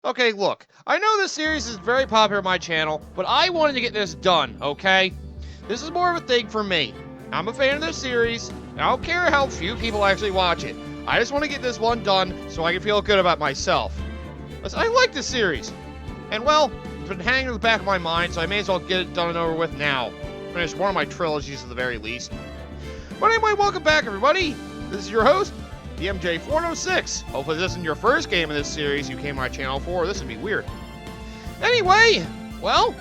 Okay, look, I know this series is very popular on my channel, but I wanted to get this done, okay? This is more of a thing for me. I'm a fan of this series, and I don't care how few people actually watch it. I just want to get this one done so I can feel good about myself. Listen, I like this series, and well, it's been hanging in the back of my mind, so I may as well get it done and over with now. Finish one of my trilogies at the very least. But anyway, welcome back, everybody. This is your host, the MJ406. Hopefully this isn't your first game in this series you came to my channel for. This would be weird. Anyway, well,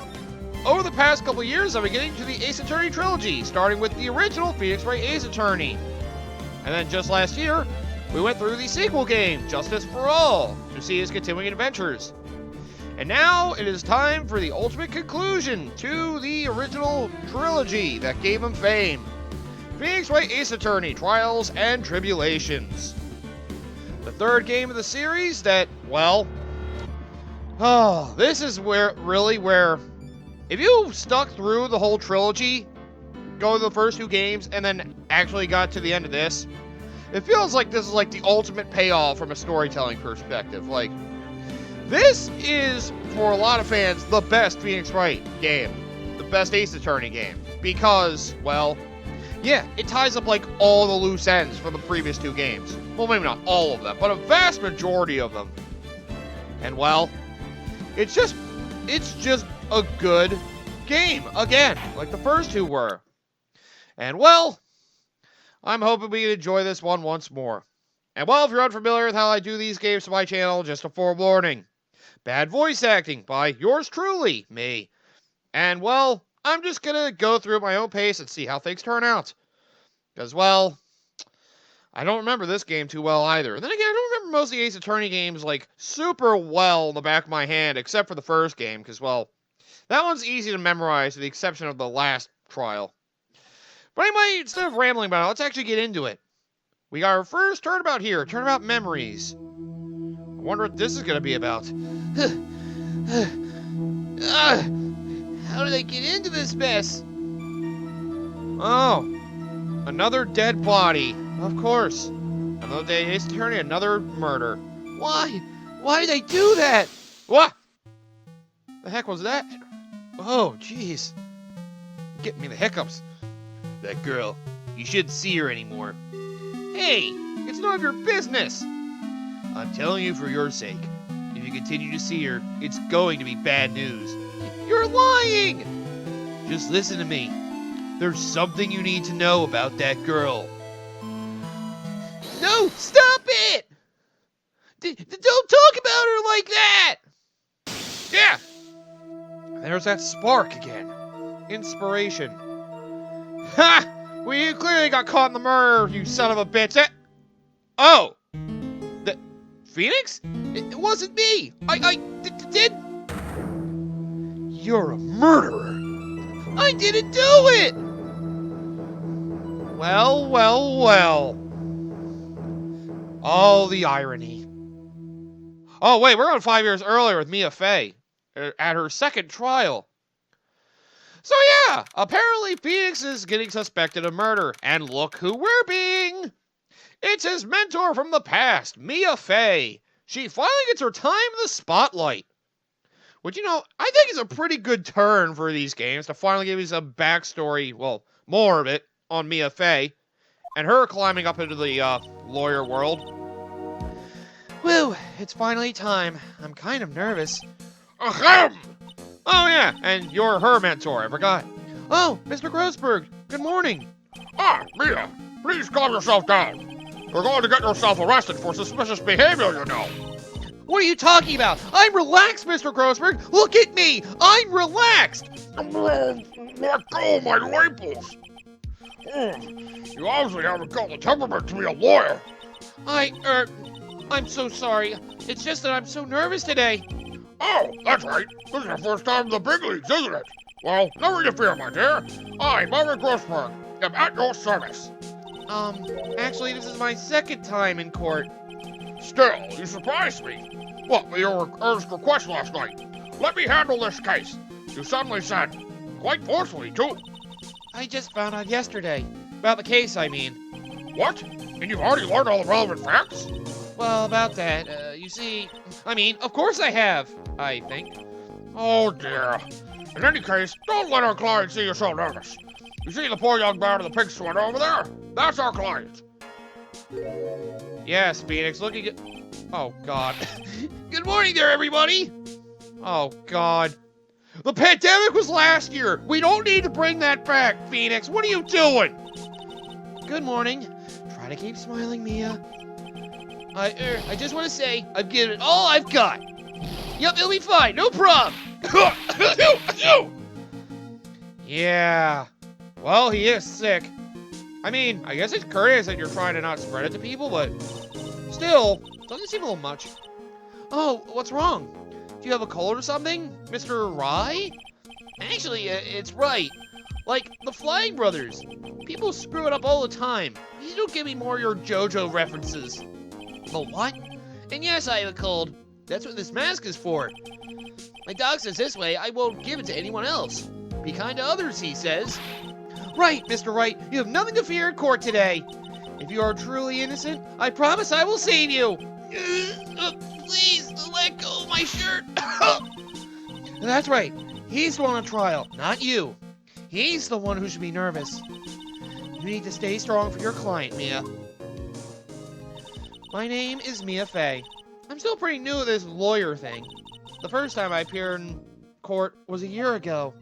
over the past couple years, I've been getting to the Ace Attorney trilogy, starting with the original Phoenix Wright Ace Attorney. And then just last year, we went through the sequel game, Justice for All, to see his continuing adventures. And now it is time for the ultimate conclusion to the original trilogy that gave him fame. Phoenix Wright Ace Attorney, Trials and Tribulations. The third game of the series that, well, this is where, if you stuck through the whole trilogy, go to the first two games, and then actually got to the end of this, it feels like this is like the ultimate payoff from a storytelling perspective. Like, this is, for a lot of fans, the best Phoenix Wright game. The best Ace Attorney game. Because, well, yeah, it ties up like all the loose ends from the previous two games. Well, maybe not all of them, but a vast majority of them. And well, it's just a good game, again, like the first two were. And well, I'm hoping we can enjoy this one once more. And well, if you're unfamiliar with how I do these games to my channel, just a forewarning. Bad voice acting by yours truly, me. And well, I'm just gonna go through at my own pace and see how things turn out. Because, well, I don't remember this game too well either. And then again, I don't remember most of the Ace Attorney games, like, super well in the back of my hand, except for the first game, because, well, that one's easy to memorize, with the exception of the last trial. But anyway, instead of rambling about it, let's actually get into it. We got our first turnabout here, Turnabout Memories. I wonder what this is going to be about. How did I get into this mess? Oh, another dead body. Of course. Another day, Ace Attorney, another murder. Why? Why did they do that? What? The heck was that? Oh, jeez. Getting me the hiccups. That girl. You shouldn't see her anymore. Hey, it's none of your business. I'm telling you for your sake. If you continue to see her, it's going to be bad news. You're lying! Just listen to me. There's something you need to know about that girl. No, stop it! Don't talk about her like that! Yeah! There's that spark again. Inspiration. Ha! Well, you clearly got caught in the murder, you son of a bitch. Oh! The Phoenix? It wasn't me! I did... You're a murderer! I didn't do it! Well, well, well. Oh, the irony. Oh, wait, we're on 5 years earlier with Mia Fey at her second trial. So yeah, apparently Phoenix is getting suspected of murder, and look who we're being! It's his mentor from the past, Mia Fey. She finally gets her time in the spotlight. Which, you know, I think is a pretty good turn for these games, to finally give you some backstory, well, more of it, on Mia Fey, and her climbing up into the lawyer world. Whew, it's finally time. I'm kind of nervous. Ahem! Oh yeah, and you're her mentor, I forgot. Oh, Mr. Grossberg, good morning. Ah, Mia, please calm yourself down. You're going to get yourself arrested for suspicious behavior, you know. What are you talking about? I'm relaxed, Mr. Grossberg. Look at me. I'm relaxed. Let go, my lapels. You obviously haven't got the temperament to be a lawyer. I'm so sorry. It's just that I'm so nervous today. Oh, that's right. This is your first time in the big leagues, isn't it? Well, never interfere, my dear. I, Marvin Grossberg, am at your service. Actually, this is my second time in court. Still, you surprised me. What, with your earnest request last night? Let me handle this case. You suddenly said, quite forcefully, too. I just found out yesterday. About the case, I mean. What? And you've already learned all the relevant facts? Well, about that, you you see, of course I have, I think. Oh dear. In any case, don't let our client see you so nervous. You see the poor young man in the pink sweater over there? That's our client. Yes, Phoenix, looking at... Oh, God. Good morning there, everybody! Oh, God. The pandemic was last year! We don't need to bring that back, Phoenix! What are you doing? Good morning. Try to keep smiling, Mia. I just want to say, I've given it all I've got. Yep, it'll be fine, no problem. Yeah. Well, he is sick. I guess it's courteous that you're trying to not spread it to people, but still, doesn't seem a little much. Oh, what's wrong? Do you have a cold or something, Mr. Rye? Actually, it's Wright. Like the Flying Brothers. People screw it up all the time. You don't give me more of your JoJo references. Oh, what? And yes, I have a cold. That's what this mask is for. My dog says this way, I won't give it to anyone else. Be kind to others, he says. Right, Mr. Wright, you have nothing to fear in court today. If you are truly innocent, I promise I will save you. Please, let go of my shirt. That's right. He's the one on trial, not you. He's the one who should be nervous. You need to stay strong for your client, Mia. My name is Mia Fey. I'm still pretty new at this lawyer thing. The first time I appeared in court was a year ago.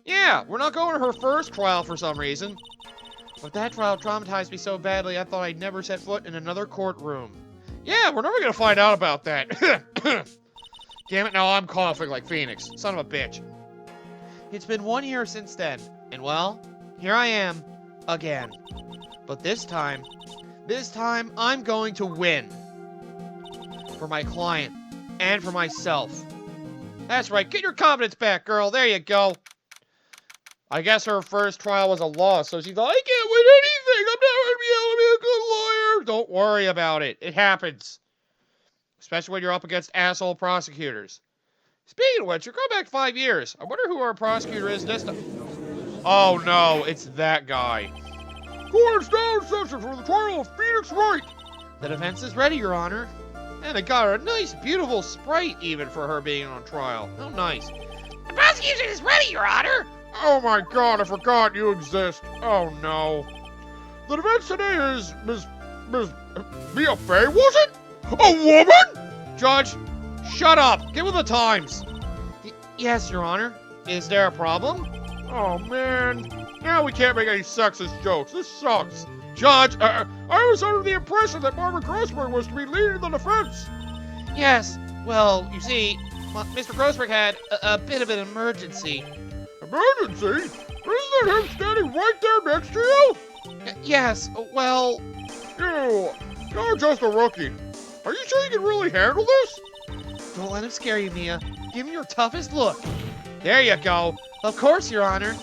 Yeah, we're not going to her first trial for some reason. But that trial traumatized me so badly I thought I'd never set foot in another courtroom. Yeah, we're never going to find out about that. Damn it, now I'm coughing like Phoenix. Son of a bitch. It's been 1 year since then, and well, here I am, again. But this time I'm going to win. For my client, and for myself. That's right, get your confidence back, girl, there you go. I guess her first trial was a loss, so she thought, I can't win anything, I'm never going to be able to be a good lawyer. Don't worry about it, it happens. Especially when you're up against asshole prosecutors. Speaking of which, you're going back 5 years. I wonder who our prosecutor is this time. Oh no, it's that guy. Court is now in session for the trial of Phoenix Wright. The defense is ready, Your Honor. And they got her a nice, beautiful sprite even for her being on trial. How nice. The prosecution is ready, Your Honor. Oh my god, I forgot you exist. Oh no. The defense today is Miss Mia Fey, was it? A woman? Judge, shut up. Get with the times. Yes, Your Honor. Is there a problem? Oh man. Now we can't make any sexist jokes. This sucks. Judge, I was under the impression that Margaret Grossberg was to be leading the defense. Yes. Well, you see, Mr. Grossberg had a bit of an emergency. Emergency? Isn't that him standing right there next to you? Yes, well... You're just a rookie. Are you sure you can really handle this? Don't let him scare you, Mia. Give him your toughest look. There you go. Of course, Your Honor.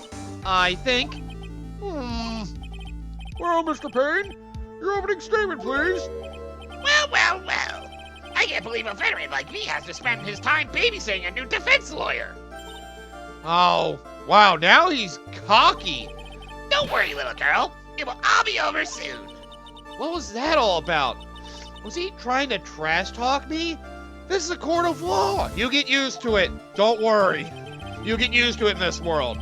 I think... Well, Mr. Payne, your opening statement, please. Well. I can't believe a veteran like me has to spend his time babysitting a new defense lawyer. Oh, wow, now he's cocky. Don't worry, little girl. It will all be over soon. What was that all about? Was he trying to trash talk me? This is a court of law. You get used to it. Don't worry. You get used to it in this world.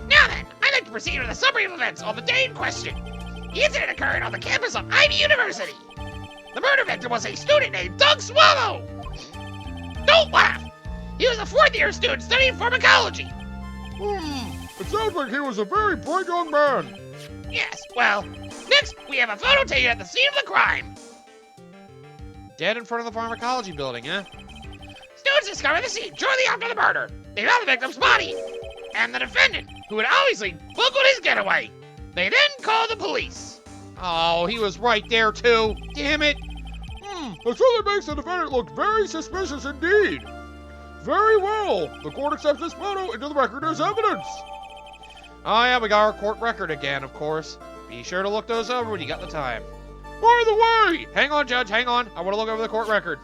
Now then, I'd like to proceed with the summary of events on the day in question. The incident occurred on the campus of Ivy University. The murder victim was a student named Doug Swallow. Don't laugh. He was a fourth-year student studying pharmacology. It sounds like he was a very bright young man. Yes, well, next we have a photo taken at the scene of the crime. Dead in front of the pharmacology building, huh? Students discovered the scene shortly after the murder. They found the victim's body and the defendant, who had obviously booked his getaway. They then called the police. Oh, he was right there, too. Damn it. That certainly makes the defendant look very suspicious indeed. Very well. The court accepts this photo into the record as evidence. Oh, yeah, we got our court record again, of course. Be sure to look those over when you got the time. By the way! Hang on, Judge, hang on. I want to look over the court record.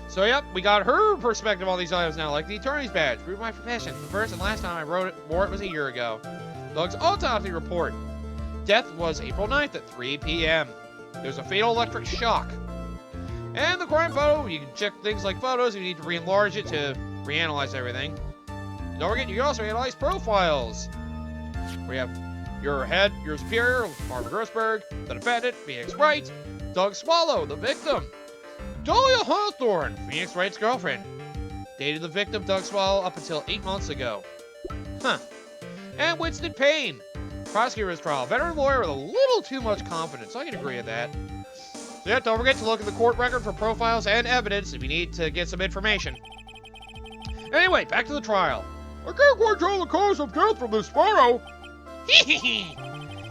So, yep, we got her perspective on these items now, like the attorney's badge. Prove my profession. The first and last time I wore it was a year ago. Doug's autopsy report. Death was April 9th at 3 p.m. There was a fatal electric shock. And the crime photo, you can check things like photos if you need to re-enlarge it to reanalyze everything. Don't forget, you can also analyze profiles. We have your head, your superior, Marvin Grossberg, the defendant, Phoenix Wright, Doug Swallow, the victim, Dahlia Hawthorne, Phoenix Wright's girlfriend, dated the victim, Doug Swallow, up until 8 months ago. Huh. And Winston Payne, prosecutor's trial, veteran lawyer with a little too much confidence. I can agree with that. So yeah, don't forget to look at the court record for profiles and evidence if you need to get some information. Anyway, back to the trial. I can't quite tell the cause of death from this photo.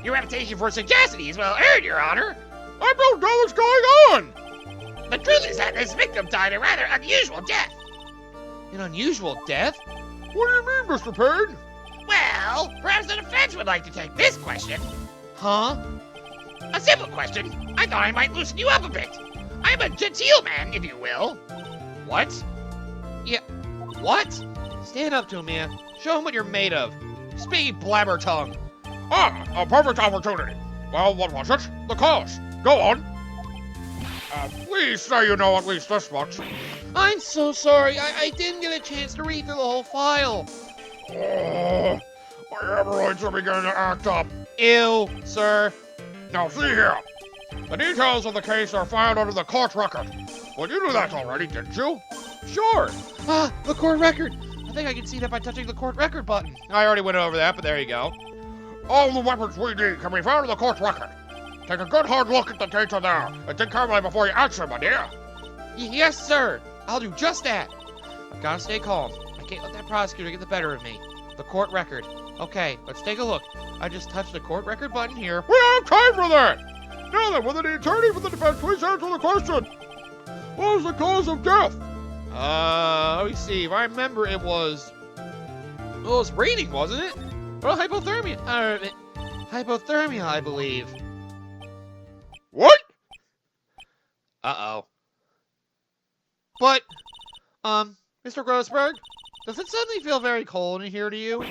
Your reputation for sagacity is well earned, Your Honor. I don't know what's going on. The truth is that this victim died a rather unusual death. An unusual death? What do you mean, Mr. Payne? Well, perhaps the defense would like to take this question. Huh? A simple question. I thought I might loosen you up a bit. I'm a genteel man, if you will. What? Yeah, what? Stand up to him, Mia. Show him what you're made of. Speak, blabber tongue. A perfect opportunity. Well, what was it? The cause. Go on. Please say you know at least this much. I'm so sorry. I didn't get a chance to read through the whole file. Oh, my hemorrhoids are beginning to act up. Ew, sir. Now see here. The details of the case are filed under the court record. Well, you knew that already, didn't you? Sure. Ah, the court record. I think I can see that by touching the court record button. I already went over that, but there you go. All the weapons we need can be found in the court record. Take a good hard look at the data there, and think carefully before you answer, my dear. Yes, sir. I'll do just that. I've got to stay calm. I can't let that prosecutor get the better of me. The court record. Okay, let's take a look. I just touched the court record button here. We don't have time for that. Now then, will the attorney for the defense please answer the question? What was the cause of death? Let me see. If I remember, it was raining, wasn't it? Well, hypothermia. Hypothermia, I believe. What? Uh-oh. But, Mr. Grossberg, does it suddenly feel very cold in here to you?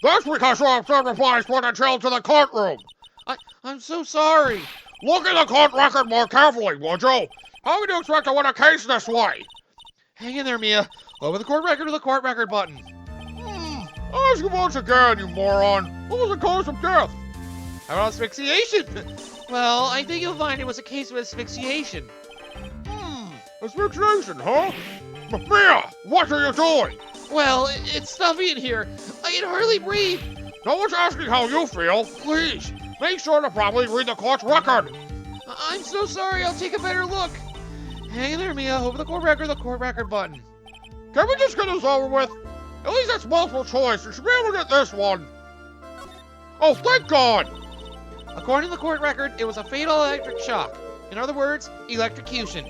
That's because your sacrifice put a chill to the courtroom. I'm so sorry. Look at the court record more carefully, would you? How would you expect to win a case this way? Hang in there, Mia. Over the court record to the court record button. Ask you once again, you moron. What was the cause of death? How about asphyxiation? Well, I think you'll find it was a case of asphyxiation. Asphyxiation, huh? Mia, what are you doing? Well, it's stuffy in here. I can hardly breathe. No one's asking how you feel. Please, make sure to properly read the court's record. I'm so sorry. I'll take a better look. Hang in there, Mia. Over the court record button. Can we just get this over with? At least that's multiple choice. You should be able to get this one. Oh, thank God. According to the court record, it was a fatal electric shock. In other words, electrocution.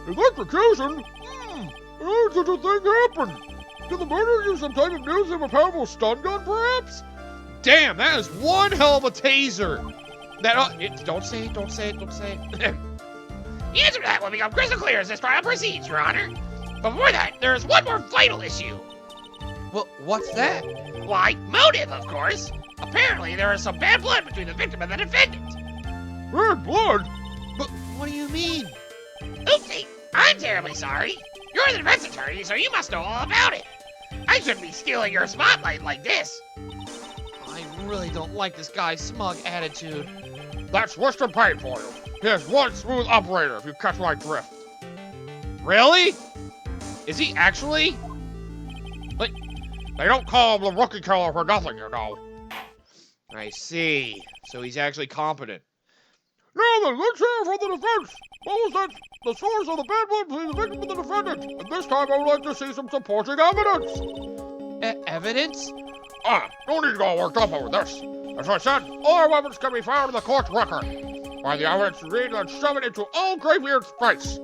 Electrocution? How did such a thing happen? Did the murderer use some type of news of a powerful stun gun, perhaps? Damn, that is one hell of a taser. Don't say it. The answer to that will become crystal clear as this trial proceeds, Your Honor. Before that, there is one more vital issue. Well, what's that? Why, motive, of course. Apparently, there is some bad blood between the victim and the defendant. Bad blood? But what do you mean? Oopsie, I'm terribly sorry. You're the defense attorney, so you must know all about it. I shouldn't be stealing your spotlight like this. I really don't like this guy's smug attitude. That's Winston Payne for you. He is one smooth operator, if you catch my drift. Really? Is he actually? But they don't call him the rookie killer for nothing, you know. I see. So he's actually competent. Now then, let's hear from the defense. What was that? The source of the bad blood between the victim and the defendant. And this time I would like to see some supporting evidence. Evidence? No need to go worked up over this. As I said, all our weapons can be found in the court record. By the evidence read and shove it into old Greybeard's face.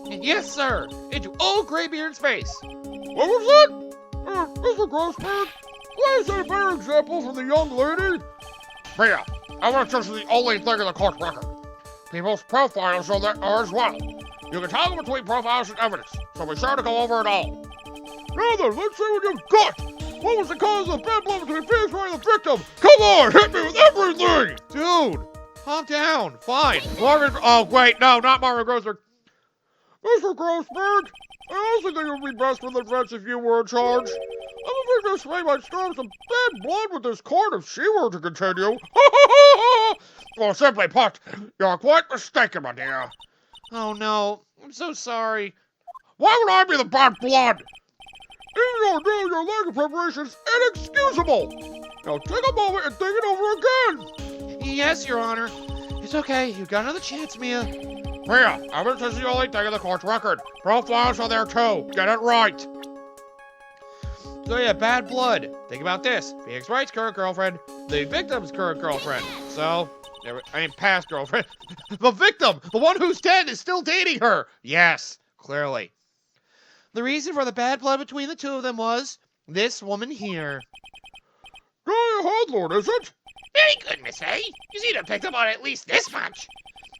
Yes, sir. Into old Greybeard's face. What was that? Mr. Grossberg, please say a better example from the young lady. Mia, evidence is the only thing in the court record. People's profiles are as well. You can toggle between profiles and evidence, so be sure to go over it all. Now then, let's see what you've got. What was the cause of the bad blood between Phoenix Wright and the victim? Come on, hit me with everything! Dude, calm down. Fine. Marvin. Oh, wait, no, not Marvin Grossberg. Mr. Grossberg, I also think it would be best for the defense if you were in charge. I'm afraid this way might stir up some bad blood with this court if she were to continue. Well, simply put, you're quite mistaken, my dear. Oh no, I'm so sorry. Why would I be the bad blood? Even though doing your lack of preparation is inexcusable. Now take a moment and think it over again. Yes, Your Honor. It's okay, you got another chance, Mia. Mia, evidence is the only thing in the court's record. Profiles are there too. Get it right. So yeah, bad blood. Think about this. Phoenix Wright's current girlfriend, the victim's current girlfriend. So, past girlfriend. The victim, the one who's dead, is still dating her. Yes, clearly. The reason for the bad blood between the two of them was this woman here. Lord, is it? Very good, Miss A. You seem to have picked up on at least this much.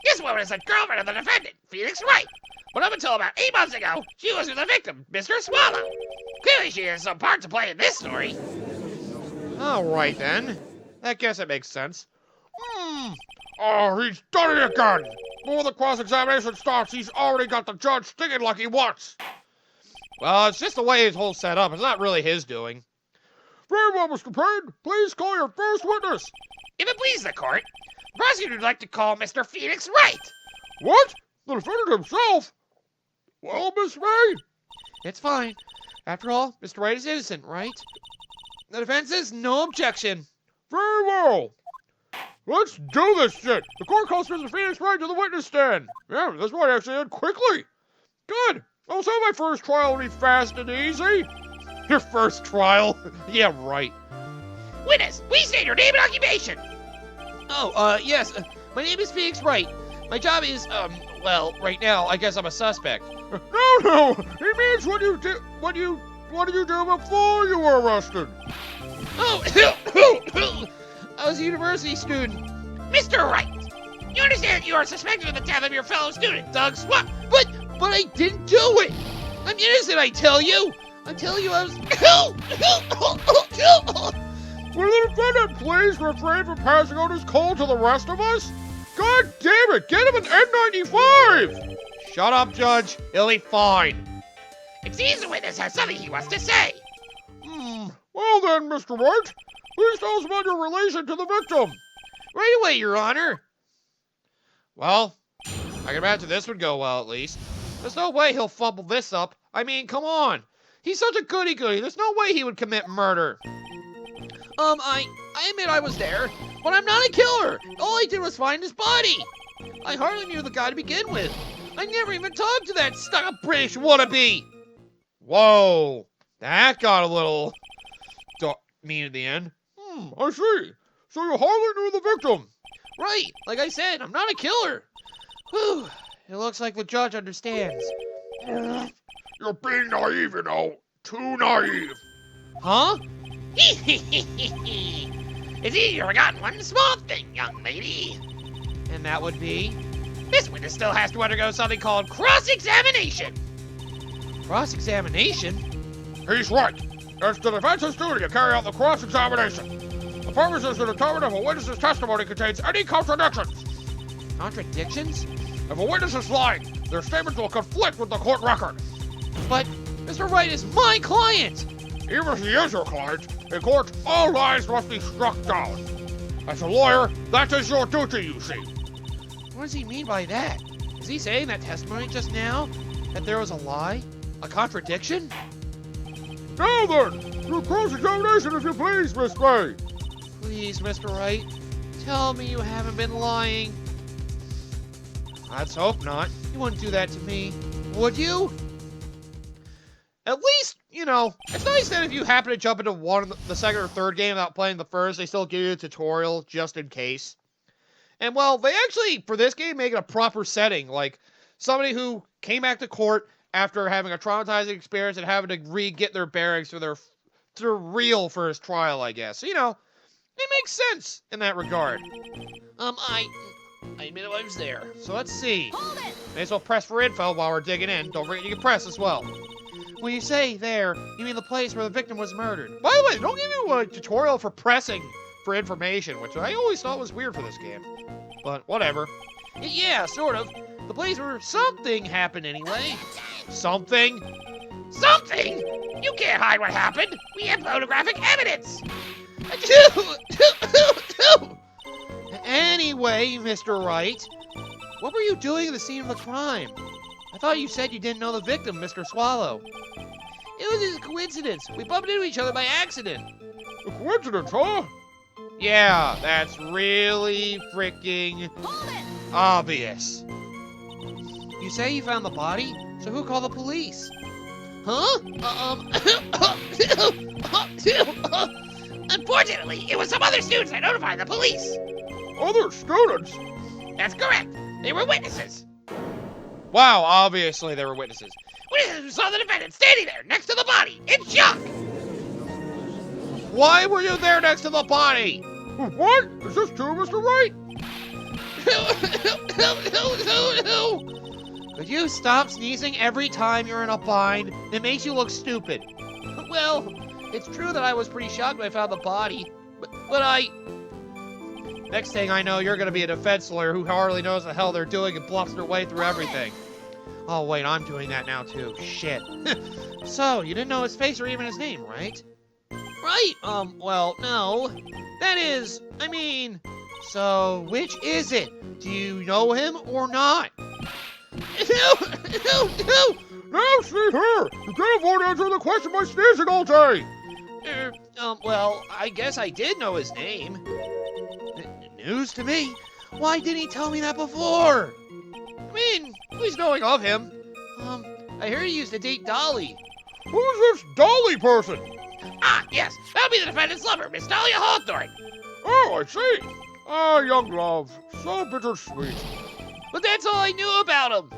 This woman is a girlfriend of the defendant, Phoenix Wright. But up until about 8 months ago, she was with the victim, Mr. Swallow. Clearly she has some part to play in this story. All right, then. I guess it makes sense. Oh, he's done it again. Before the cross-examination starts, he's already got the judge stinging like he wants. Well, it's just the way his whole setup. It's not really his doing. Very well, Mr. Payne. Please call your first witness. If it pleases the court, the prosecutor would like to call Mr. Phoenix Wright. What? The defendant himself? Well, Miss May? It's fine. After all, Mr. Wright is innocent, right? The defense is no objection. Very well. Let's do this shit. The court calls Mr. Phoenix Wright to the witness stand. Yeah, this might actually end quickly. Good. I'll say my first trial will be fast and easy. Your first trial? Yeah, right. Witness, please state your name and occupation. Oh, yes. My name is Phoenix Wright. My job is, well, right now, I guess I'm a suspect. No. He means what did you do before you were arrested? Oh, I was a university student. Mr. Wright, you understand that you are suspected of the death of your fellow student, Doug Swap. But I didn't do it. I'm innocent, I tell you. I tell you I was... Will the defendant please refrain from passing out his cold to the rest of us? God damn it, get him an N95! Shut up, Judge. He'll be fine. It seems the witness has something he wants to say. Well then, Mr. Wright, please tell us about your relation to the victim. Right away, Your Honor. Well, I can imagine this would go well, at least. There's no way he'll fumble this up. I mean, come on. He's such a goody-goody. There's no way he would commit murder. I admit I was there, but I'm not a killer. All I did was find his body. I hardly knew the guy to begin with. I never even talked to that stuck-up British wannabe. Whoa, that got a little mean at the end. I see. So you hardly knew the victim. Right, like I said, I'm not a killer. Whew, it looks like the judge understands. You're being naive, you know. Too naive. Huh? It's easier forgotten one small thing, young lady. And that would be? This witness still has to undergo something called cross-examination. Cross-examination? He's right. It's the defense's duty to carry out the cross-examination. The purpose is to determine if a witness's testimony contains any contradictions. Contradictions? If a witness is lying, their statements will conflict with the court record. But Mr. Wright is my client! Even if he is your client, in court, all lies must be struck down. As a lawyer, that is your duty, you see. What does he mean by that? Is he saying that testimony just now? That there was a lie? A contradiction? Now then, your cross-examination if you please, Miss May. Please, Mr. Wright, tell me you haven't been lying. Let's hope not. You wouldn't do that to me, would you? At least, you know, it's nice that if you happen to jump into the second or third game without playing the first, they still give you a tutorial just in case. And well, they actually, for this game, make it a proper setting. Like, somebody who came back to court after having a traumatizing experience and having to re-get their bearings for their real first trial, I guess. So, you know, it makes sense in that regard. I admit I was there. So let's see. May as well press for info while we're digging in. Don't forget you can press as well. When you say there, you mean the place where the victim was murdered. By the way, don't give you a tutorial for pressing for information, which I always thought was weird for this game. But whatever. Yeah, sort of. the place where something happened anyway. Something? Something? You can't hide what happened. We have photographic evidence. Anyway, Mr. Wright, what were you doing at the scene of the crime? I thought you said you didn't know the victim, Mr. Swallow. It was just a coincidence. We bumped into each other by accident. A coincidence, huh? Yeah, that's really freaking obvious. You say you found the body, so who called the police? Huh? Unfortunately, it was some other students that notified the police. Other students? That's correct. They were witnesses. Wow, obviously there were witnesses. Witnesses who saw the defendant standing there next to the body in shock. Why were you there next to the body? What? Is this true, Mr. Wright? Could you stop sneezing every time you're in a bind? It makes you look stupid. Well, it's true that I was pretty shocked when I found the body, but I... Next thing I know, you're gonna be a defense lawyer who hardly knows the hell they're doing and bluffs their way through everything. Oh wait, I'm doing that now too. Shit. So, you didn't know his face or even his name, right? Right, well, no. That is, I mean... So, which is it? Do you know him or not? Now see here! You can't afford to answer the question by sneezing all day! Well, I guess I did know his name. News to me. Why didn't he tell me that before? I mean, who's knowing of him? I heard he used to date Dolly. Who's this Dolly person? Ah, yes, that would be the defendant's lover, Miss Dahlia Hawthorne. Oh, I see. Ah, young love. So bittersweet. But that's all I knew about him.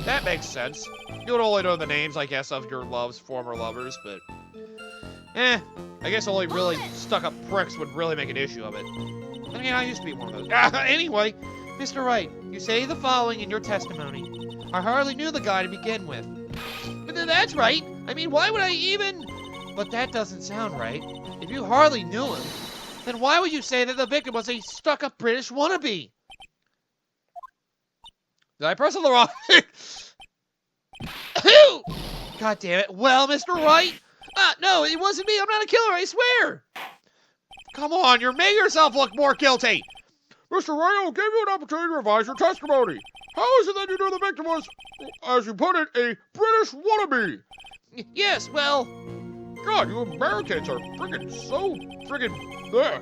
That makes sense. You would only know the names, I guess, of your former lovers, but... I guess only really stuck-up pricks would really make an issue of it. I mean, I used to be one of those. Anyway, Mr. Wright, you say the following in your testimony. I hardly knew the guy to begin with. But that's right. I mean, why would I even... But that doesn't sound right. If you hardly knew him, then why would you say that the victim was a stuck-up British wannabe? Did I press on the wrong thing? God damn it. Well, Mr. Wright? No, it wasn't me. I'm not a killer, I swear. Come on, you're making yourself look more guilty. Mr. Wright, I'll give you an opportunity to revise your testimony. How is it that you knew the victim was, as you put it, a British wannabe? Yes, well... God, you Americans are there.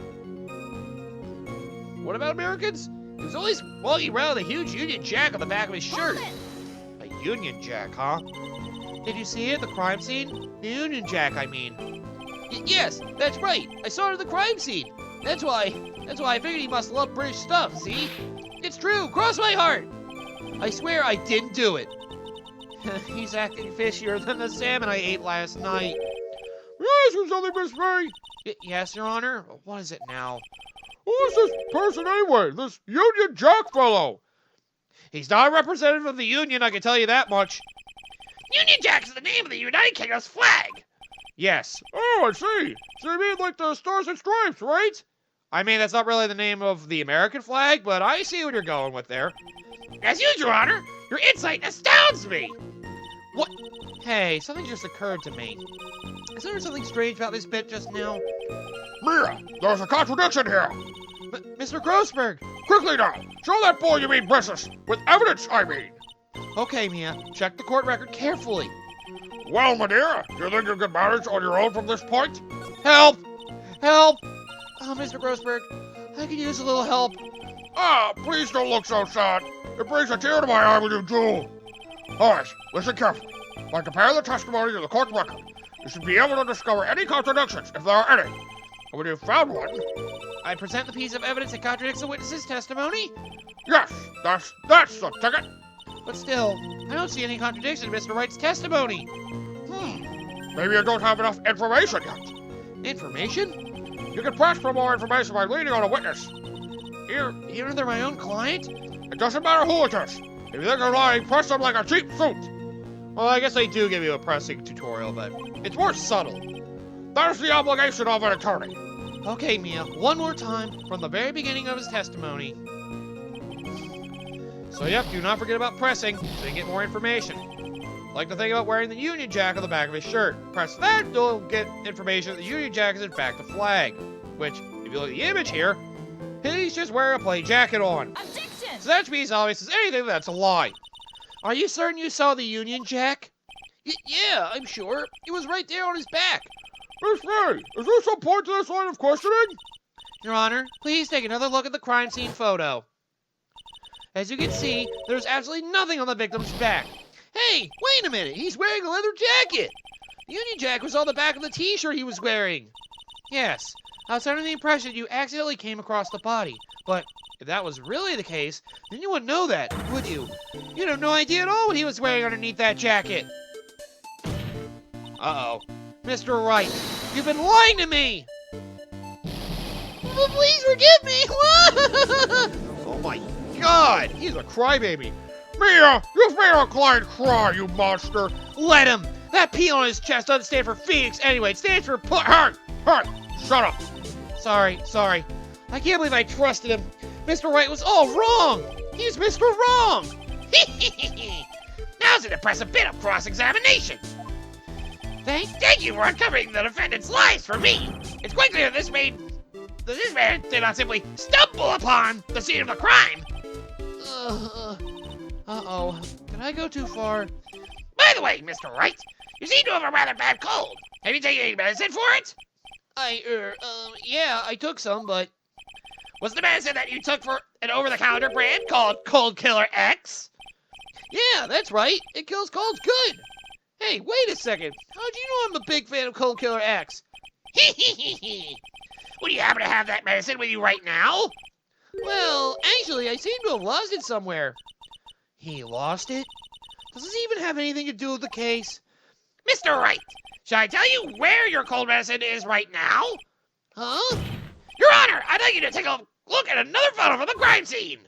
What about Americans? He was always walking around with a huge Union Jack on the back of his shirt. A Union Jack, huh? Did you see it at the crime scene? The Union Jack, I mean. Yes, that's right. I saw it at the crime scene. That's why I figured he must love British stuff, see? It's true, cross my heart. I swear I didn't do it. He's acting fishier than the salmon I ate last night. Yes, was something, Miss May? Yes, Your Honor. What is it now? Who's this person anyway? This Union Jack fellow? He's not a representative of the Union, I can tell you that much. Union Jack is the name of the United Kingdom's flag. Yes. Oh, I see. So you mean like the Stars and Stripes, right? I mean, that's not really the name of the American flag, but I see what you're going with there. As usual, Your Honor, your insight astounds me. What? Hey, something just occurred to me. Is there something strange about this bit just now? Mia, there's a contradiction here. Mr. Grossberg! Quickly now, show that boy you mean business. With evidence, I mean. Okay, Mia, check the court record carefully. Well, my dear, do you think you can manage on your own from this point? Help! Help! Oh, Mr. Grossberg, I could use a little help. Ah, please don't look so sad. It brings a tear to my eye when you do. Alright, listen carefully. By comparing the testimony to the court record, you should be able to discover any contradictions, if there are any. And when you've found one... I present the piece of evidence that contradicts the witness's testimony? Yes, that's the ticket. But still, I don't see any contradiction in Mr. Wright's testimony. Maybe you don't have enough information yet. Information? You can press for more information by leaning on a witness. Even they're my own client? It doesn't matter who it is. If you think they're lying, press them like a cheap suit. Well, I guess I do give you a pressing tutorial, but it's more subtle. That is the obligation of an attorney. Okay, Mia, one more time from the very beginning of his testimony. So yep, do not forget about pressing so you can get more information. Like the thing about wearing the Union Jack on the back of his shirt. Press that, you'll get information that the Union Jack is in fact a flag. Which, if you look at the image here, he's just wearing a plain jacket on. Objection! So that to me is obvious as anything that's a lie. Are you certain you saw the Union Jack? Yeah, I'm sure. It was right there on his back. Miss Ray, is there some point to this line of questioning? Your Honor, please take another look at the crime scene photo. As you can see, there's absolutely nothing on the victim's back. Hey, wait a minute, he's wearing a leather jacket! The Union Jack was on the back of the t-shirt he was wearing. Yes, I was under the impression you accidentally came across the body, but if that was really the case, then you wouldn't know that, would you? You'd have no idea at all what he was wearing underneath that jacket. Uh-oh. Mr. Wright, you've been lying to me! Please forgive me! Oh my God, he's a crybaby. Mia, you've made a client cry, you monster. Let him! That P on his chest doesn't stand for Phoenix anyway, it stands for Hey, shut up. Sorry. I can't believe I trusted him. Mr. Wright was all wrong! He's Mr. Wrong! Now's an impressive bit of cross-examination. Thank you for uncovering the defendant's lies for me. It's quite clear this man did not simply stumble upon the scene of the crime. Uh-oh. Did I go too far? By the way, Mr. Wright, you seem to have a rather bad cold. Have you taken any medicine for it? Yeah, I took some, but... Was the medicine that you took for an over-the-counter brand called Cold Killer X? Yeah, that's right. It kills colds good. Hey, wait a second. How'd you know I'm a big fan of Cold Killer X? Would you happen to have that medicine with you right now? Well, actually, I seem to have lost it somewhere. He lost it? Does this even have anything to do with the case? Mr. Wright, shall I tell you where your cold medicine is right now? Huh? Your Honor, I'd like you to take a look at another photo from the crime scene.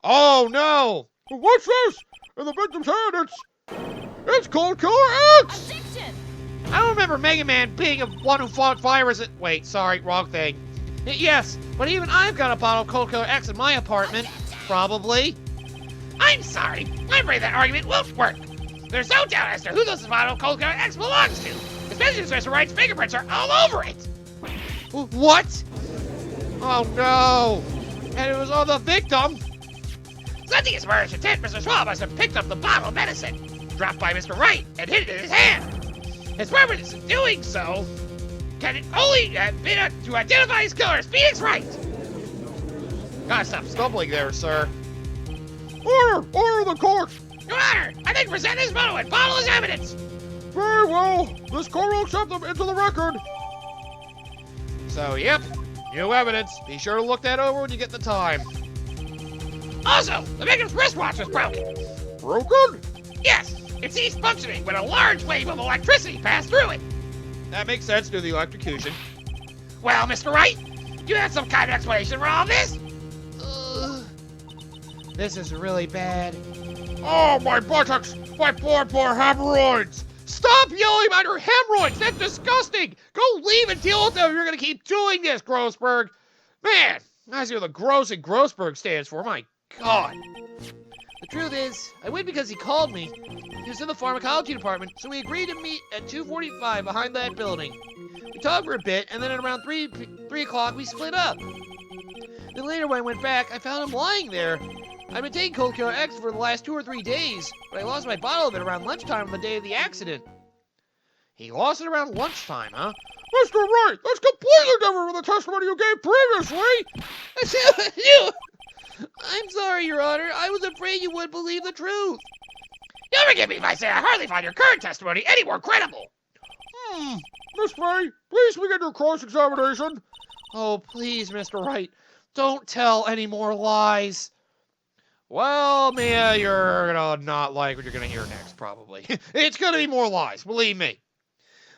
Oh, no! What's this? In the victim's hand, it's Cold Killer X! Objection! I don't remember Mega Man being a one who fought fires at... Wait, sorry, wrong thing. Yes, but even I've got a bottle of Cold Killer X in my apartment. Probably. I'm sorry. I'm afraid that argument won't work. There's no doubt as to who this bottle of Cold Killer X belongs to, especially since Mr. Wright's fingerprints are all over it. What? Oh, no. And it was on the victim. Sensing his murderous intent, Mr. Schwab must have picked up the bottle of medicine, dropped by Mr. Wright, and hid it in his hand. His purpose in doing so can only have been to identify his killer as Phoenix Wright. Gotta stop stumbling there, sir. Order the court! Your Honor, I think present this photo and bottle as evidence. Very well. This court will accept them into the record. So, yep, new evidence. Be sure to look that over when you get the time. Also, the victim's wristwatch was broken. Broken? Yes, it ceased functioning when a large wave of electricity passed through it. That makes sense due to the electrocution. Well, Mr. Wright, you have some kind of explanation for all this? This is really bad. Oh, my buttocks! My poor hemorrhoids! Stop yelling about your hemorrhoids! That's disgusting! Go leave and deal with them if you're gonna keep doing this, Grossberg! Man, I see what the gross in Grossberg stands for, my God. The truth is, I went because he called me. He was in the pharmacology department, so we agreed to meet at 2:45 behind that building. We talked for a bit, and then at around 3 o'clock, we split up. Then later when I went back, I found him lying there. I've been taking Cold Killer X for the last 2 or 3 days, but I lost my bottle of it around lunchtime on the day of the accident. He lost it around lunchtime, huh? Mr. Wright, that's completely different from the testimony you gave previously! I'm sorry, Your Honor. I was afraid you wouldn't believe the truth. You'll forgive me if I say I hardly find your current testimony any more credible. Miss Ray, please begin your cross-examination. Oh, please, Mr. Wright. Don't tell any more lies. Well, Mia, you're gonna not like what you're gonna hear next, probably. It's gonna be more lies, believe me.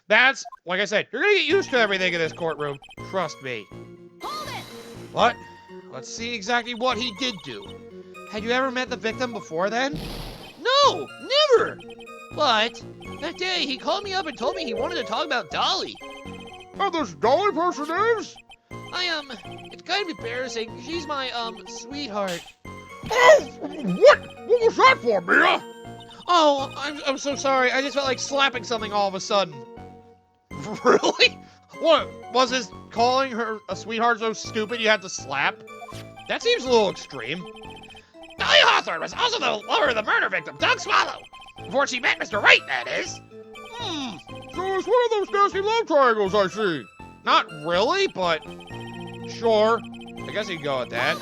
That's, like I said, you're gonna get used to everything in this courtroom. Trust me. Hold it! What? Let's see exactly what he did do. Had you ever met the victim before then? No, never! But, that day, he called me up and told me he wanted to talk about Dolly. And this Dolly person is? It's kind of embarrassing. She's my, sweetheart. Oh, what? What was that for, Mia? Oh, I'm so sorry. I just felt like slapping something all of a sudden. Really? What? Was his calling her a sweetheart so stupid you had to slap? That seems a little extreme. Dolly Hawthorne was also the lover of the murder victim, Doug Swallow. Before she met Mr. Wright, that is. So it's one of those nasty love triangles I see. Not really, but sure. I guess you can go with that.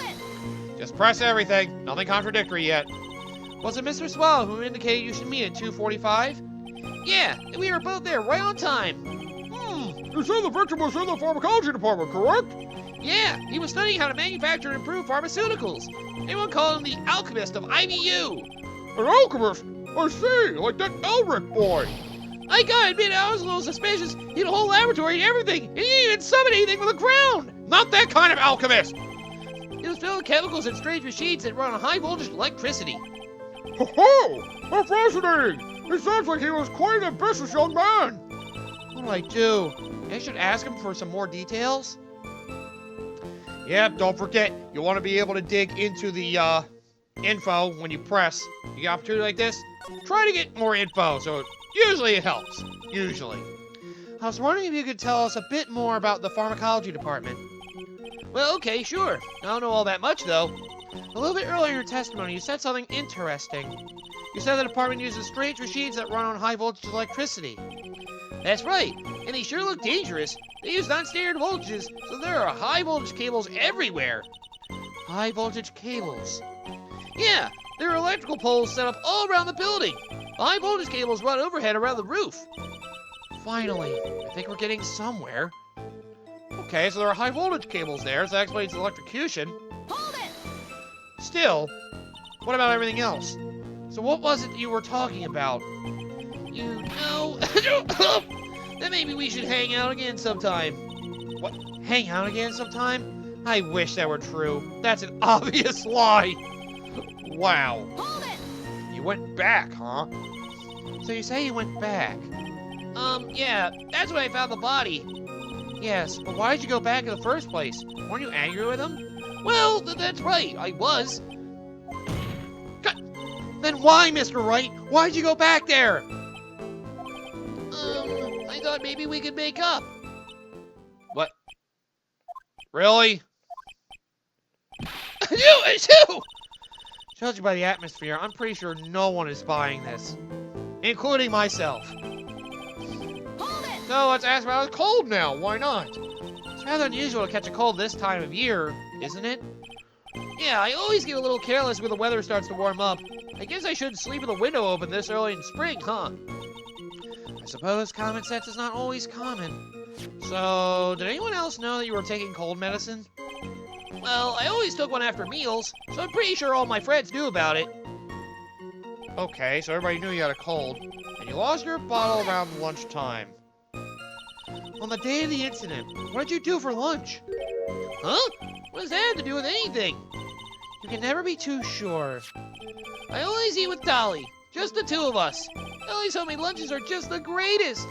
Just press everything. Nothing contradictory yet. Was it Mr. Swallow who indicated you should meet at 2:45? Yeah, and we were both there right on time. You said the victim was in the pharmacology department, correct? Yeah, he was studying how to manufacture and improve pharmaceuticals. Anyone called him the alchemist of IVU. An alchemist? I see, like that Elric boy. I gotta admit, I was a little suspicious. He had a whole laboratory and everything, and he didn't even summon anything from the ground. Not that kind of alchemist. He was filled with chemicals and strange machines that run on high voltage electricity. Ho-ho! How fascinating! It sounds like he was quite an ambitious young man. What do I do? I should ask him for some more details? Yep, don't forget, you want to be able to dig into the info when you press. You get an opportunity like this, try to get more info, so usually it helps. Usually. I was wondering if you could tell us a bit more about the pharmacology department. Well, okay, sure. I don't know all that much, though. A little bit earlier in your testimony, you said something interesting. You said the department uses strange machines that run on high voltage electricity. That's right, and they sure look dangerous. They use non-standard voltages, so there are high voltage cables everywhere. High voltage cables. Yeah, there are electrical poles set up all around the building. The high voltage cables run overhead around the roof. Finally, I think we're getting somewhere. Okay, so there are high voltage cables there, so that explains the electrocution. Hold it! Still, what about everything else? So what was it you were talking about? You know, then maybe we should hang out again sometime. What? Hang out again sometime? I wish that were true. That's an obvious lie. Wow. Hold it! You went back, huh? So you say you went back? Yeah, that's when I found the body. Yes, but why did you go back in the first place? Weren't you angry with him? Well, that's right, I was. God. Then why, Mr. Wright? Why'd you go back there? I thought maybe we could make up. What? Really? I do! Judging by the atmosphere, I'm pretty sure no one is buying this. Including myself. Hold it! So let's ask about the cold now, why not? It's rather unusual to catch a cold this time of year, isn't it? Yeah, I always get a little careless when the weather starts to warm up. I guess I shouldn't sleep with the window open this early in spring, huh? I suppose common sense is not always common. So, did anyone else know that you were taking cold medicine? Well, I always took one after meals, so I'm pretty sure all my friends knew about it. Okay, so everybody knew you had a cold, and you lost your bottle around lunchtime. On the day of the incident, what did you do for lunch? Huh? What does that have to do with anything? You can never be too sure. I always eat with Dolly, just the two of us. Dolly told me lunches are just the greatest.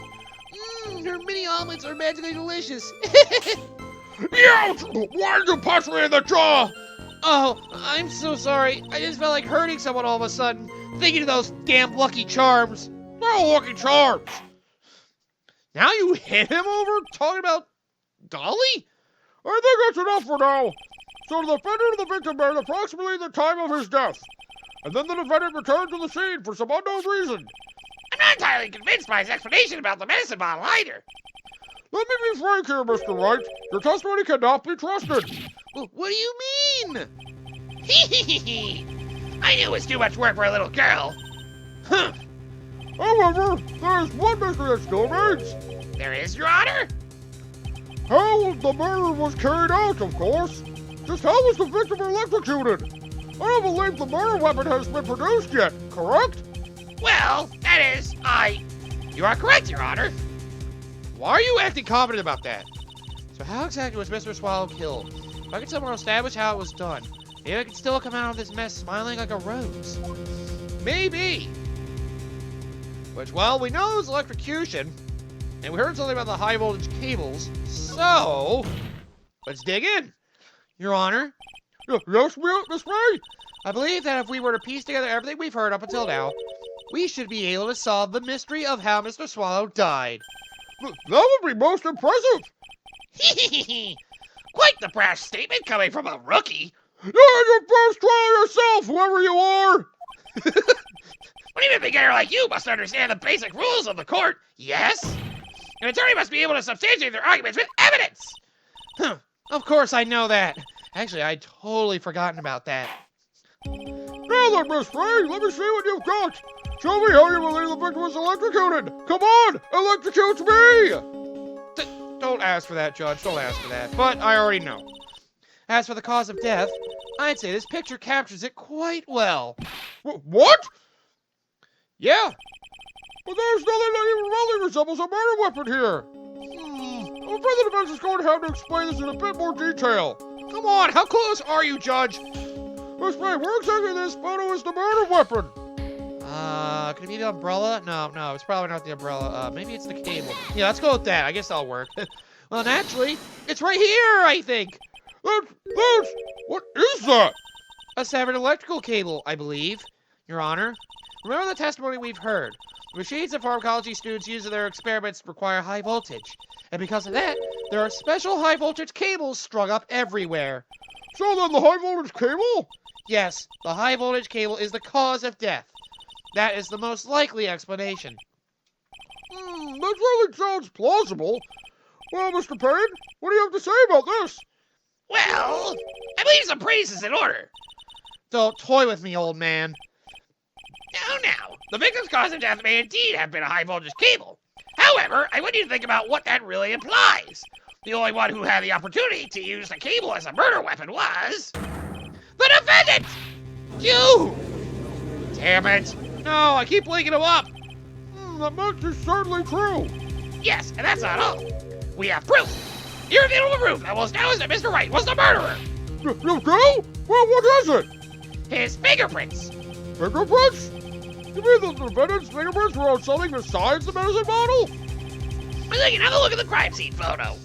Her mini omelets are magically delicious. Ouch! Why did you punch me in the jaw? Oh, I'm so sorry. I just felt like hurting someone all of a sudden, thinking of those damn Lucky Charms. No Lucky Charms. Now you hit him over talking about Dolly? I think that's enough for now. So the defendant and the victim married approximately the time of his death. And then the defendant returned to the scene for some unknown reason. I'm not entirely convinced by his explanation about the medicine bottle either. Let me be frank here, Mr. Wright. Your testimony cannot be trusted. Well, what do you mean? I knew it was too much work for a little girl. Huh. However, there is one mystery that still remains. There is, Your Honor? How the murder was carried out, of course. Just how was the victim electrocuted? I don't believe the murder weapon has been produced yet, correct? Well, that is, You are correct, Your Honor. Why are you acting confident about that? So how exactly was Mr. Swallow killed? If I could somehow establish how it was done, maybe I could still come out of this mess smiling like a rose. Maybe. Which, well, we know it was electrocution, and we heard something about the high voltage cables, so let's dig in. Your Honor? Yes, Miss May? I believe that if we were to piece together everything we've heard up until now, we should be able to solve the mystery of how Mr. Swallow died. That would be most impressive. Quite the brash statement coming from a rookie. You're your first trial yourself, whoever you are. But even a beginner like you must understand the basic rules of the court, yes? An attorney must be able to substantiate their arguments with evidence. Of course I know that. Actually, I'd totally forgotten about that. Now then, Miss Ray, let me see what you've got. Show me how you believe the victim was electrocuted. Come on, electrocute me. Don't ask for that, Judge. Don't ask for that. But I already know. As for the cause of death, I'd say this picture captures it quite well. What? Yeah. But there's nothing that even remotely resembles a murder weapon here. I'm afraid the defense is going to have to explain this in a bit more detail. Come on, how close are you, Judge? Miss Ray, where exactly in this photo is the murder weapon? Could it be the umbrella? No, it's probably not the umbrella. Maybe it's the cable. Yeah, let's go with that. I guess that'll work. Well, naturally, it's right here, I think. What is that? A severed electrical cable, I believe, Your Honor. Remember the testimony we've heard. The machines that pharmacology students use in their experiments require high voltage. And because of that, there are special high voltage cables strung up everywhere. So then the high voltage cable? Yes, the high voltage cable is the cause of death. That is the most likely explanation. That really sounds plausible. Well, Mr. Payne, what do you have to say about this? Well, I believe some praise is in order. Don't toy with me, old man. Now, the victim's cause of death may indeed have been a high voltage cable. However, I want you to think about what that really implies. The only one who had the opportunity to use the cable as a murder weapon was the defendant! You! Damn it. No, I keep linking him up. That much is certainly true. Yes, and that's not all. We have proof. Irrefutable proof that will establish that Mr. Wright was the murderer. You do? Well, what is it? His fingerprints. Fingerprints? You mean the defendant's fingerprints were on something besides the medicine bottle? I think you have a look at the crime scene photo.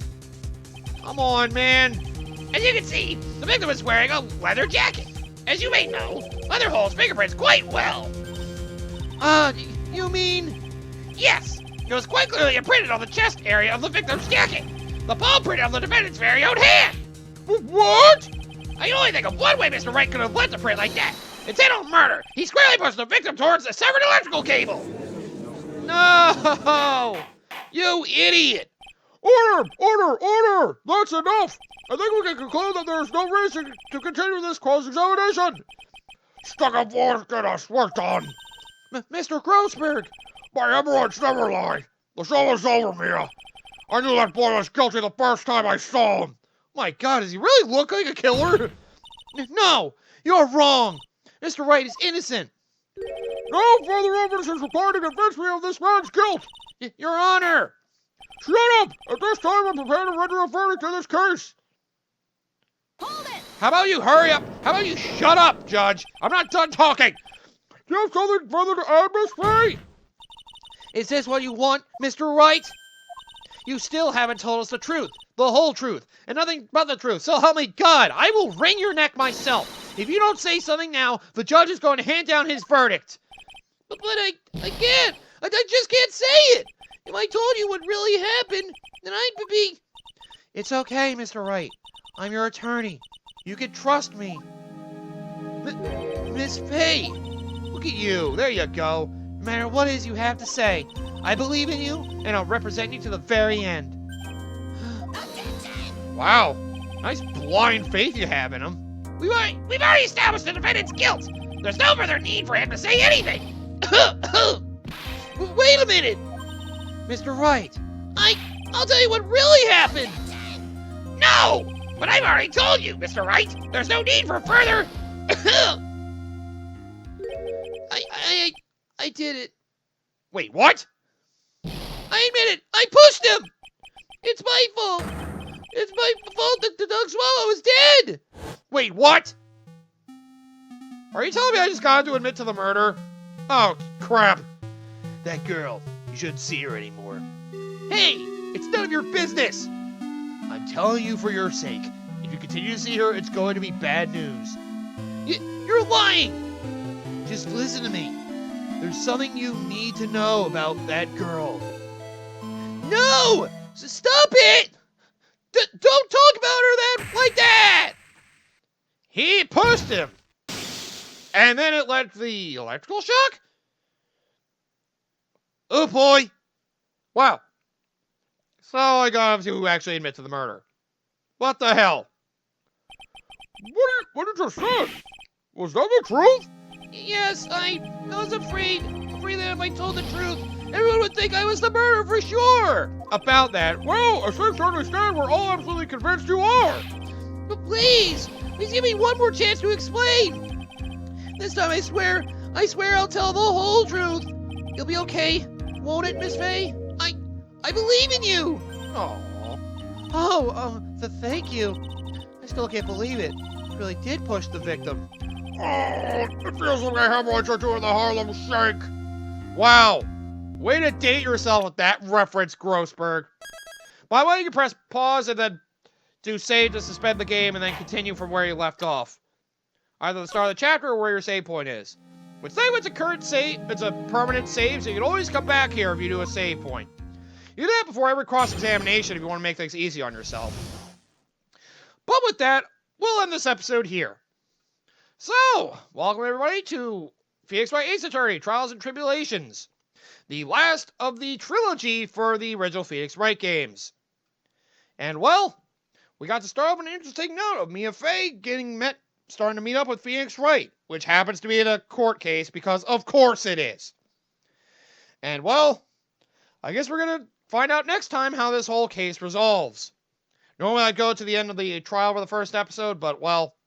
Come on, man. As you can see, the victim was wearing a leather jacket. As you may know, leather holds fingerprints quite well. You mean? Yes, it was quite clearly imprinted on the chest area of the victim's jacket. The palm print of the defendant's very own hand. What? I can only think of one way Mr. Wright could have left a print like that. Instead of murder, he squarely pushed the victim towards the severed electrical cable. No! You idiot! Order! That's enough! I think we can conclude that there is no reason to continue this cross-examination. Stuck up forth, get us work done. Mr. Grossberg! My emeralds never lie. The show is over, Mia. I knew that boy was guilty the first time I saw him. My God, does he really look like a killer? No! You're wrong! Mr. Wright is innocent! No further evidence is required to convince me of this man's guilt. Your Honor! Shut up! At this time, I'm prepared to render a verdict in this case. Hold it! How about you hurry up? How about you shut up, Judge? I'm not done talking! Do you have something further to add, Miss Ray? Is this what you want, Mr. Wright? You still haven't told us the truth, the whole truth, and nothing but the truth. So help me God, I will wring your neck myself. If you don't say something now, the judge is going to hand down his verdict. But I can't. I just can't say it. If I told you what really happened, then I'd be... It's okay, Mr. Wright. I'm your attorney. You can trust me. Miss Faye, look at you. There you go. No matter what it is you have to say, I believe in you, and I'll represent you to the very end. Wow, nice blind faith you have in him. We've already established the defendant's guilt. There's no further need for him to say anything. Wait a minute! Mr. Wright, I'll tell you what really happened! No! But I've already told you, Mr. Wright. There's no need for further... I did it. Wait, what? I admit it! I pushed him! It's my fault! It's my fault that the Dog Swallow is dead! Wait, what? Are you telling me I just got to admit to the murder? Oh, crap. That girl, you shouldn't see her anymore. Hey, it's none of your business! I'm telling you for your sake. If you continue to see her, it's going to be bad news. You're lying! Just listen to me. There's something you need to know about that girl. No! Stop it! Don't talk about her like that! He pushed him. And then it led to the electrical shock? Oh boy. Wow. So I got him to actually admit to the murder. What the hell? What did you say? Was that the truth? Yes, I was afraid that if I told the truth, everyone would think I was the murderer for sure. About that, Well, I seem to understand we're all absolutely convinced you are. but please give me one more chance to explain. This time I swear I'll tell the whole truth. You'll be okay, won't it, Miss Faye? I believe in you. Thank you. I still can't believe it. You really did push the victim. Oh, it feels like I have what you're doing the Harlem Shake. Wow. Way to date yourself with that reference, Grossberg. By the way, you can press pause and then do save to suspend the game and then continue from where you left off. Either the start of the chapter or where your save point is. With save, it's a current save, it's a permanent save, so you can always come back here if you do a save point. You do that before every cross-examination if you want to make things easy on yourself. But with that, we'll end this episode here. So, welcome everybody to Phoenix Wright Ace Attorney, Trials and Tribulations. The last of the trilogy for the original Phoenix Wright games. And well, we got to start off an interesting note of Mia Fey starting to meet up with Phoenix Wright, which happens to be in a court case because of course it is. And well, I guess we're going to find out next time how this whole case resolves. Normally I'd go to the end of the trial for the first episode, but well,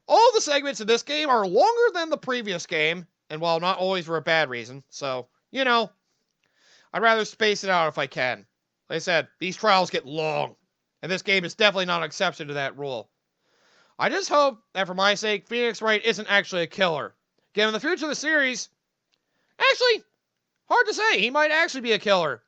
all the segments in this game are longer than the previous game, and while not always for a bad reason, so, you know, I'd rather space it out if I can. Like I said, these trials get long, and this game is definitely not an exception to that rule. I just hope that for my sake, Phoenix Wright isn't actually a killer. Given the future of the series, actually, hard to say, he might actually be a killer.